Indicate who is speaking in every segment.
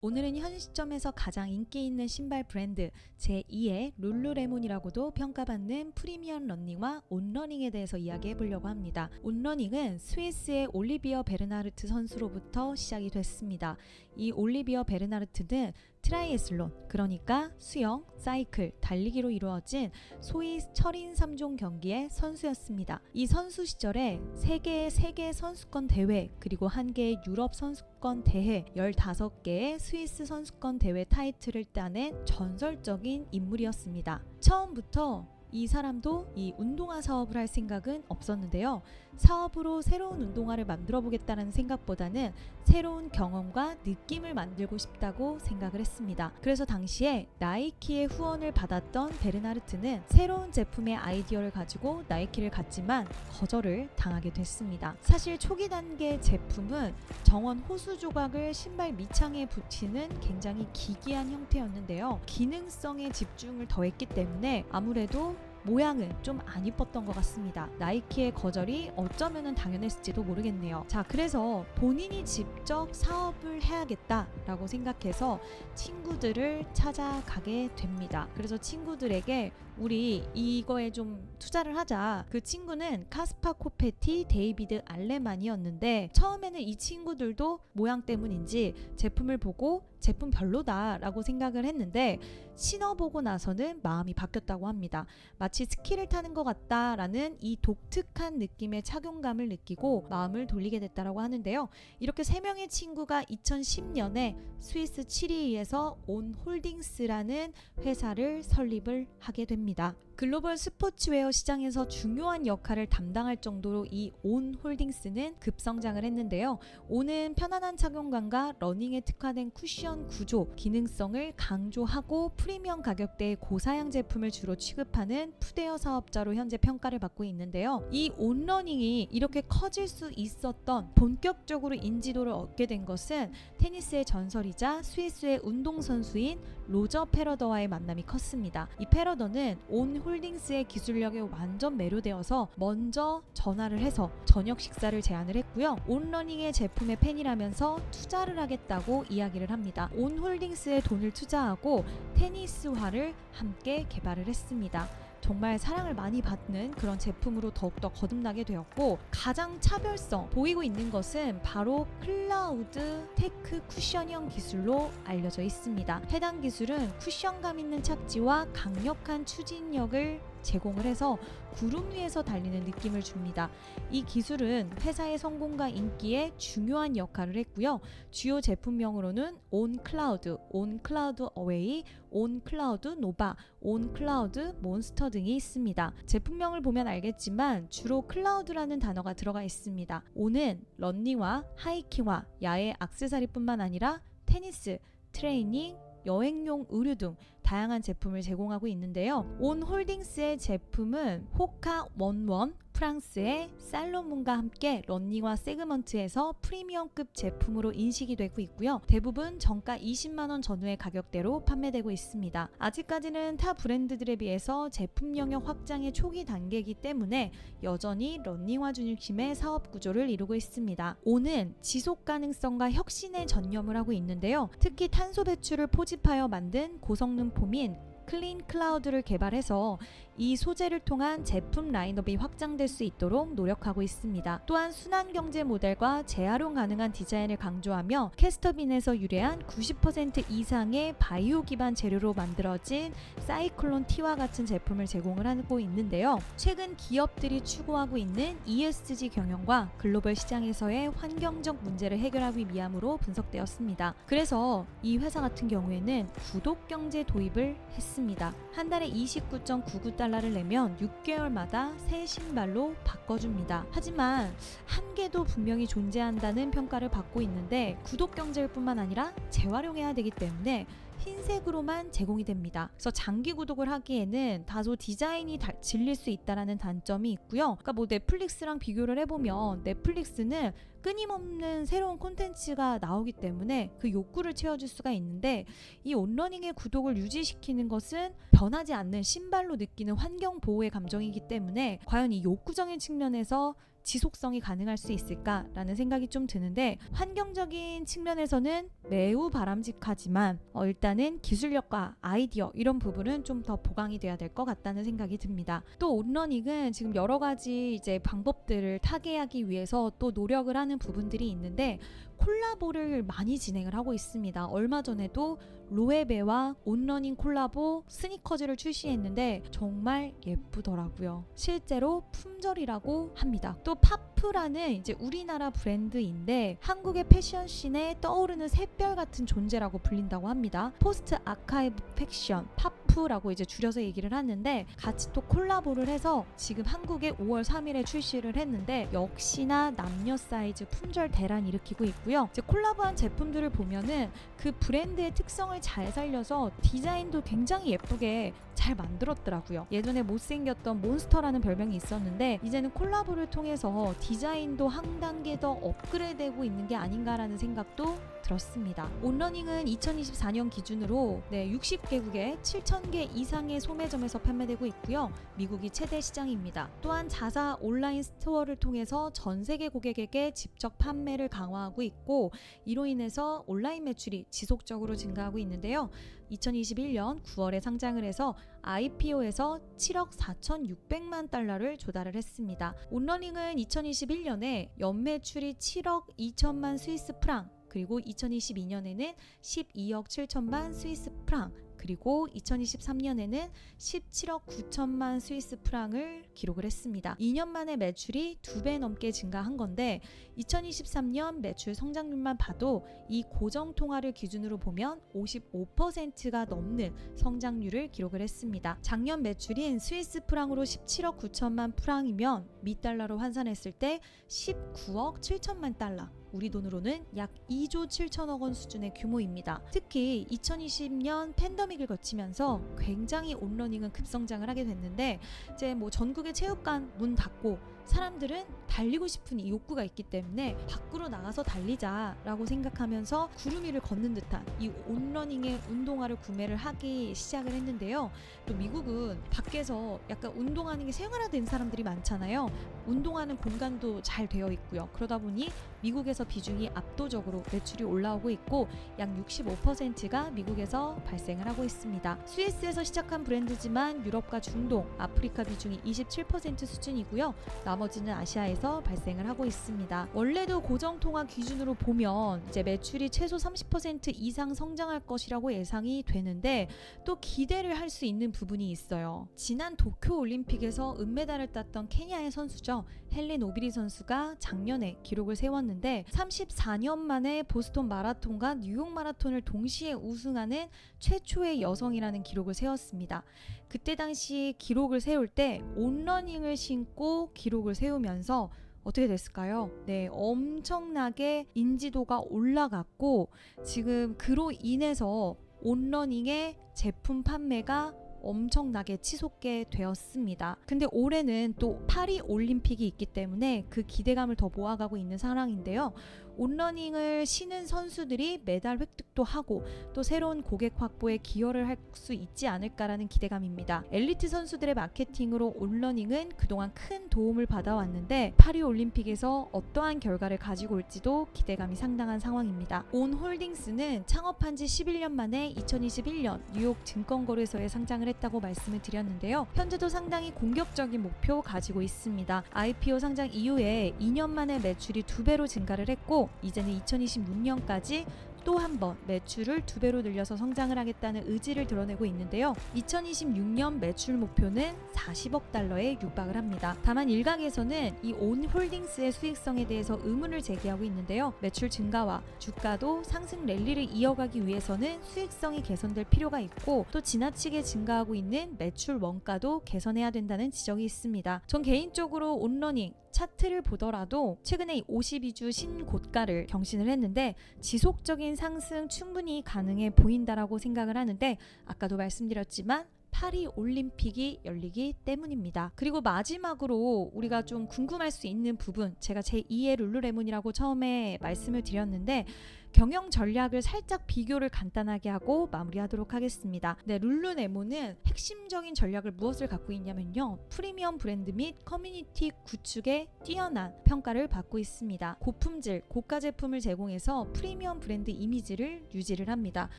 Speaker 1: 오늘은 현 시점에서 가장 인기 있는 신발 브랜드 제2의 룰루레몬이라고도 평가받는 프리미엄 러닝화 온러닝에 대해서 이야기해 보려고 합니다. 온러닝은 스위스의 올리비어 베르나르트 선수로부터 시작이 됐습니다. 이 올리비어 베르나르트는 트라이애슬론, 그러니까 수영, 사이클, 달리기로 이루어진 소위 철인 3종 경기의 선수였습니다. 이 선수 시절에 3개의 세계 선수권 대회, 그리고 1개의 유럽 선수권 대회, 15개의 스위스 선수권 대회 타이틀을 따낸 전설적인 인물이었습니다. 처음부터 이 사람도 이 운동화 사업을 할 생각은 없었는데요. 사업으로 새로운 운동화를 만들어 보겠다는 생각보다는 새로운 경험과 느낌을 만들고 싶다고 생각을 했습니다. 그래서 당시에 나이키의 후원을 받았던 베르나르트는 새로운 제품의 아이디어를 가지고 나이키를 갔지만 거절을 당하게 됐습니다. 사실 초기 단계 제품은 정원 호수 조각을 신발 밑창에 붙이는 굉장히 기괴한 형태였는데요. 기능성에 집중을 더했기 때문에 아무래도 모양은 좀 안 이뻤던 것 같습니다. 나이키의 거절이 어쩌면 당연했을지도 모르겠네요. 자, 그래서 본인이 직접 사업을 해야겠다라고 생각해서 친구들을 찾아가게 됩니다. 그래서 친구들에게 우리 이거에 좀 투자를 하자. 그 친구는 카스파 코페티, 데이비드 알레만이었는데 처음에는 이 친구들도 모양 때문인지 제품을 보고 제품 별로다라고 생각을 했는데 신어보고 나서는 마음이 바뀌었다고 합니다. 마치 스키를 타는 것 같다라는 이 독특한 느낌의 착용감을 느끼고 마음을 돌리게 됐다고 하는데요. 이렇게 3명의 친구가 2010년에 스위스 치리히에서 온 홀딩스라는 회사를 설립을 하게 됩니다. 글로벌 스포츠웨어 시장에서 중요한 역할을 담당할 정도로 이 온 홀딩스는 급성장을 했는데요. 온은 편안한 착용감과 러닝에 특화된 쿠션 구조, 기능성을 강조하고 프리미엄 가격대의 고사양 제품을 주로 취급하는 푸대어 사업자로 현재 평가를 받고 있는데요. 이 온러닝이 이렇게 커질 수 있었던, 본격적으로 인지도를 얻게 된 것은 테니스의 전설이자 스위스의 운동선수인 로저 페러더와의 만남이 컸습니다. 이 페러더는 온 홀딩스의 기술력에 완전 매료되어서 먼저 전화를 해서 저녁 식사를 제안을 했고요. 온러닝의 제품의 팬이라면서 투자를 하겠다고 이야기를 합니다. 온 홀딩스에 돈을 투자하고 테니스화를 함께 개발을 했습니다. 정말 사랑을 많이 받는 그런 제품으로 더욱더 거듭나게 되었고, 가장 차별성 보이고 있는 것은 바로 클라우드 테크 쿠션형 기술로 알려져 있습니다. 해당 기술은 쿠션감 있는 착지와 강력한 추진력을 제공을 해서 구름 위에서 달리는 느낌을 줍니다. 이 기술은 회사의 성공과 인기에 중요한 역할을 했고요. 주요 제품명으로는 온 클라우드, 온 클라우드 어웨이, 온 클라우드 노바, 온 클라우드 몬스터 등이 있습니다. 제품명을 보면 알겠지만 주로 클라우드라는 단어가 들어가 있습니다. 온은 런닝화, 하이킹화, 야외 액세서리뿐만 아니라 테니스, 트레이닝, 여행용 의류 등 다양한 제품을 제공하고 있는데요. 온 홀딩스의 제품은 호카 원원, 프랑스의 살로몬과 함께 런닝화 세그먼트에서 프리미엄급 제품으로 인식이 되고 있고요. 대부분 정가 20만원 전후의 가격대로 판매되고 있습니다. 아직까지는 타 브랜드들에 비해서 제품 영역 확장의 초기 단계이기 때문에 여전히 런닝화 중심의 사업 구조를 이루고 있습니다. 온은 지속 가능성과 혁신에 전념을 하고 있는데요. 특히 탄소 배출을 포집하여 만든 고성능 폼인 클린 클라우드를 개발해서 이 소재를 통한 제품 라인업이 확장될 수 있도록 노력하고 있습니다. 또한 순환경제 모델과 재활용 가능한 디자인을 강조하며 캐스터빈에서 유래한 90% 이상의 바이오 기반 재료로 만들어진 사이클론 T와 같은 제품을 제공을 하고 있는데요. 최근 기업들이 추구하고 있는 ESG 경영과 글로벌 시장에서의 환경적 문제를 해결하기 위함으로 분석되었습니다. 그래서 이 회사 같은 경우에는 구독 경제 도입을 했습니다. 한 달에 29.99달러를 내면 6개월마다 새 신발로 바꿔줍니다. 하지만 한계도 분명히 존재한다는 평가를 받고 있는데 구독 경제일 뿐만 아니라 재활용해야 되기 때문에 흰색으로만 제공이 됩니다. 그래서 장기 구독을 하기에는 다소 디자인이 질릴 수 있다는 단점이 있고요. 그러니까 뭐 넷플릭스랑 비교를 해보면 넷플릭스는 끊임없는 새로운 콘텐츠가 나오기 때문에 그 욕구를 채워줄 수가 있는데 이 온러닝의 구독을 유지시키는 것은 변하지 않는 신발로 느끼는 환경 보호의 감정이기 때문에 과연 이 욕구적인 측면에서 지속성이 가능할 수 있을까라는 생각이 좀 드는데, 환경적인 측면에서는 매우 바람직하지만 일단은 기술력과 아이디어 이런 부분은 좀 더 보강이 돼야 될 것 같다는 생각이 듭니다. 또 온러닝은 지금 여러 가지 이제 방법들을 타개하기 위해서 또 노력을 하는 부분들이 있는데, 콜라보를 많이 진행을 하고 있습니다. 얼마 전에도 로에베와 온러닝 콜라보 스니커즈를 출시했는데 정말 예쁘더라고요. 실제로 품절이라고 합니다. 또 파프라는 이제 우리나라 브랜드인데 한국의 패션씬에 떠오르는 샛별 같은 존재라고 불린다고 합니다. 포스트 아카이브 팩션 파프라고 이제 줄여서 얘기를 하는데, 같이 또 콜라보를 해서 지금 한국에 5월 3일에 출시를 했는데 역시나 남녀 사이즈 품절 대란 일으키고 있고요. 이제 콜라보한 제품들을 보면은 그 브랜드의 특성을 잘 살려서 디자인도 굉장히 예쁘게 잘 만들었더라고요. 예전에 못생겼던 몬스터라는 별명이 있었는데 이제는 콜라보를 통해서 디자인도 한 단계 더 업그레이드되고 있는 게 아닌가라는 생각도 들었습니다. 온러닝은 2024년 기준으로 60개국에 7,000개 이상의 소매점에서 판매되고 있고요. 미국이 최대 시장입니다. 또한 자사 온라인 스토어를 통해서 전 세계 고객에게 직접 판매를 강화하고 있고, 이로 인해서 온라인 매출이 지속적으로 증가하고 있는데요. 2021년 9월에 상장을 해서 IPO에서 7억 4,600만 달러를 조달을 했습니다. 온러닝은 2021년에 연매출이 7억 2천만 스위스 프랑, 그리고 2022년에는 12억 7천만 스위스 프랑, 그리고 2023년에는 17억 9천만 스위스 프랑을 기록을 했습니다. 2년 만에 매출이 2배 넘게 증가한 건데, 2023년 매출 성장률만 봐도 이 고정 통화를 기준으로 보면 55%가 넘는 성장률을 기록을 했습니다. 작년 매출인 스위스 프랑으로 17억 9천만 프랑이면 미달러로 환산했을 때 19억 7천만 달러, 우리 돈으로는 약 2조 7천억 원 수준의 규모입니다. 특히 2020년 팬데믹을 거치면서 굉장히 온러닝은 급성장을 하게 됐는데, 이제 뭐 전국의 체육관 문 닫고 사람들은 달리고 싶은 이 욕구가 있기 때문에 밖으로 나가서 달리자라고 생각하면서 구름 위를 걷는 듯한 이 온러닝의 운동화를 구매를 하기 시작을 했는데요. 또 미국은 밖에서 약간 운동하는 게 생활화된 사람들이 많잖아요. 운동하는 공간도 잘 되어 있고요. 그러다 보니 미국에서 비중이 압도적으로 매출이 올라오고 있고, 약 65%가 미국에서 발생을 하고 있습니다. 스위스에서 시작한 브랜드지만 유럽과 중동, 아프리카 비중이 27% 수준이고요. 나머지는 아시아에서 발생을 하고 있습니다. 원래도 고정통화 기준으로 보면 이제 매출이 최소 30% 이상 성장할 것이라고 예상이 되는데, 또 기대를 할 수 있는 부분이 있어요. 지난 도쿄올림픽에서 은메달을 땄던 케냐의 선수죠. 헬렌 오비리 선수가 작년에 기록을 세웠는데 34년 만에 보스턴 마라톤과 뉴욕 마라톤을 동시에 우승하는 최초의 여성이라는 기록을 세웠습니다. 그때 당시 기록을 세울 때 온러닝을 신고 기록을 세우면서 어떻게 됐을까요? 엄청나게 인지도가 올라갔고, 지금 그로 인해서 온러닝의 제품 판매가 엄청나게 치솟게 되었습니다. 근데 올해는 또 파리 올림픽이 있기 때문에 그 기대감을 더 모아가고 있는 상황인데요. 온러닝을 신은 선수들이 메달 획득도 하고 또 새로운 고객 확보에 기여를 할 수 있지 않을까라는 기대감입니다. 엘리트 선수들의 마케팅으로 온러닝은 그동안 큰 도움을 받아왔는데 파리 올림픽에서 어떠한 결과를 가지고 올지도 기대감이 상당한 상황입니다. 온홀딩스는 창업한 지 11년 만에 2021년 뉴욕 증권거래소에 상장을 했다고 말씀을 드렸는데요. 현재도 상당히 공격적인 목표 가지고 있습니다. IPO 상장 이후에 2년 만에 매출이 2배로 증가를 했고, 이제는 2026년까지 또 한 번 매출을 2배로 늘려서 성장을 하겠다는 의지를 드러내고 있는데요. 2026년 매출 목표는 40억 달러에 육박을 합니다. 다만 일각에서는 이 온홀딩스의 수익성에 대해서 의문을 제기하고 있는데요. 매출 증가와 주가도 상승 랠리를 이어가기 위해서는 수익성이 개선될 필요가 있고, 또 지나치게 증가하고 있는 매출 원가도 개선해야 된다는 지적이 있습니다. 전 개인적으로 온러닝 차트를 보더라도 최근에 52주 신고가를 경신을 했는데 지속적인 상승 충분히 가능해 보인다라고 생각을 하는데, 아까도 말씀드렸지만 파리 올림픽이 열리기 때문입니다. 그리고 마지막으로 우리가 좀 궁금할 수 있는 부분, 제가 제2의 룰루레몬이라고 처음에 말씀을 드렸는데 경영 전략을 살짝 비교를 간단하게 하고 마무리하도록 하겠습니다. 네, 룰루레몬은 핵심적인 전략을 무엇을 갖고 있냐면요. 프리미엄 브랜드 및 커뮤니티 구축에 뛰어난 평가를 받고 있습니다. 고품질, 고가 제품을 제공해서 프리미엄 브랜드 이미지를 유지를 합니다.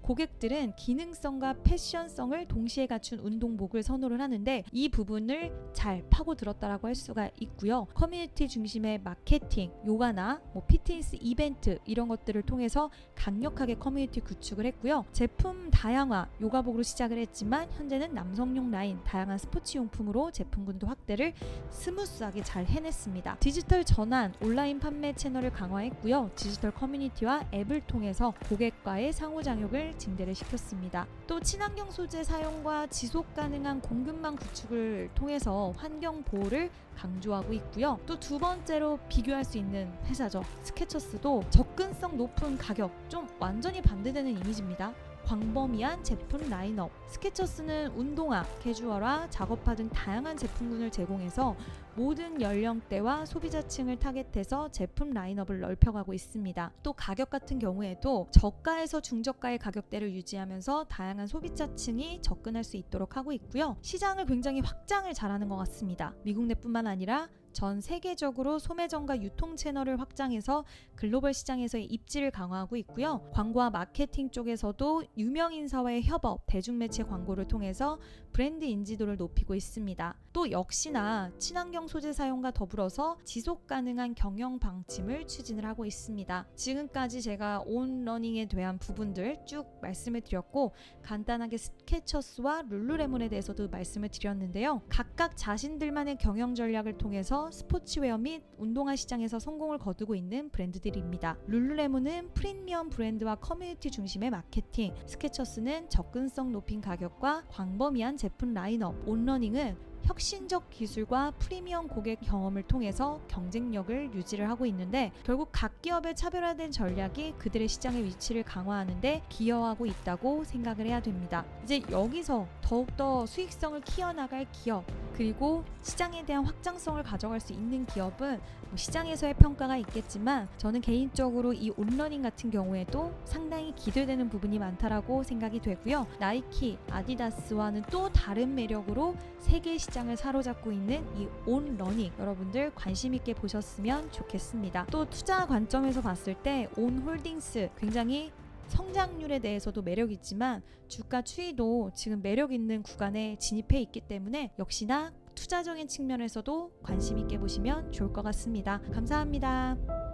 Speaker 1: 고객들은 기능성과 패션성을 동시에 갖춘 운동복을 선호를 하는데 이 부분을 잘 파고들었다라고 할 수가 있고요. 커뮤니티 중심의 마케팅, 요가나 피트니스 이벤트 이런 것들을 통해서 강력하게 커뮤니티 구축을 했고요. 제품 다양화, 요가복으로 시작을 했지만 현재는 남성용 라인, 다양한 스포츠 용품으로 제품군도 확대를 스무스하게 잘 해냈습니다. 디지털 전환, 온라인 판매 채널을 강화했고요. 디지털 커뮤니티와 앱을 통해서 고객과의 상호작용을 증대를 시켰습니다. 또 친환경 소재 사용과 지속 가능한 공급망 구축을 통해서 환경 보호를 강조하고 있고요. 또 두 번째로 비교할 수 있는 회사죠. 스케쳐스도 접근성 높은 가격, 좀 완전히 반대되는 이미지입니다. 광범위한 제품 라인업. 스케쳐스는 운동화, 캐주얼화, 작업화 등 다양한 제품군을 제공해서 모든 연령대와 소비자층을 타겟해서 제품 라인업을 넓혀가고 있습니다. 또 가격 같은 경우에도 저가에서 중저가의 가격대를 유지하면서 다양한 소비자층이 접근할 수 있도록 하고 있고요. 시장을 굉장히 확장을 잘하는 것 같습니다. 미국 내뿐만 아니라 전 세계적으로 소매점과 유통 채널을 확장해서 글로벌 시장에서의 입지를 강화하고 있고요. 광고와 마케팅 쪽에서도 유명 인사와의 협업, 대중매체 광고를 통해서 브랜드 인지도를 높이고 있습니다. 또 역시나 친환경 소재 사용과 더불어서 지속 가능한 경영 방침을 추진을 하고 있습니다. 지금까지 제가 온러닝에 대한 부분들 쭉 말씀을 드렸고 간단하게 스케쳐스와 룰루레몬에 대해서도 말씀을 드렸는데요. 각각 자신들만의 경영 전략을 통해서 스포츠웨어 및 운동화 시장에서 성공을 거두고 있는 브랜드들입니다. 룰루레몬은 프리미엄 브랜드와 커뮤니티 중심의 마케팅, 스케쳐스는 접근성 높인 가격과 광범위한 제품 라인업, 온러닝은 혁신적 기술과 프리미엄 고객 경험을 통해서 경쟁력을 유지를 하고 있는데 결국 각 기업의 차별화된 전략이 그들의 시장의 위치를 강화하는데 기여하고 있다고 생각을 해야 됩니다. 이제 여기서 더욱더 수익성을 키워나갈 기업 그리고 시장에 대한 확장성을 가져갈 수 있는 기업은 시장에서의 평가가 있겠지만 저는 개인적으로 이 온러닝 같은 경우에도 상당히 기대되는 부분이 많다라고 생각이 되고요. 나이키, 아디다스와는 또 다른 매력으로 세계 시장을 사로잡고 있는 이 온러닝 여러분들 관심 있게 보셨으면 좋겠습니다. 또 투자 관점에서 봤을 때 온홀딩스 굉장히 성장률에 대해서도 매력이 있지만 주가 추이도 지금 매력 있는 구간에 진입해 있기 때문에 역시나 투자적인 측면에서도 관심 있게 보시면 좋을 것 같습니다. 감사합니다.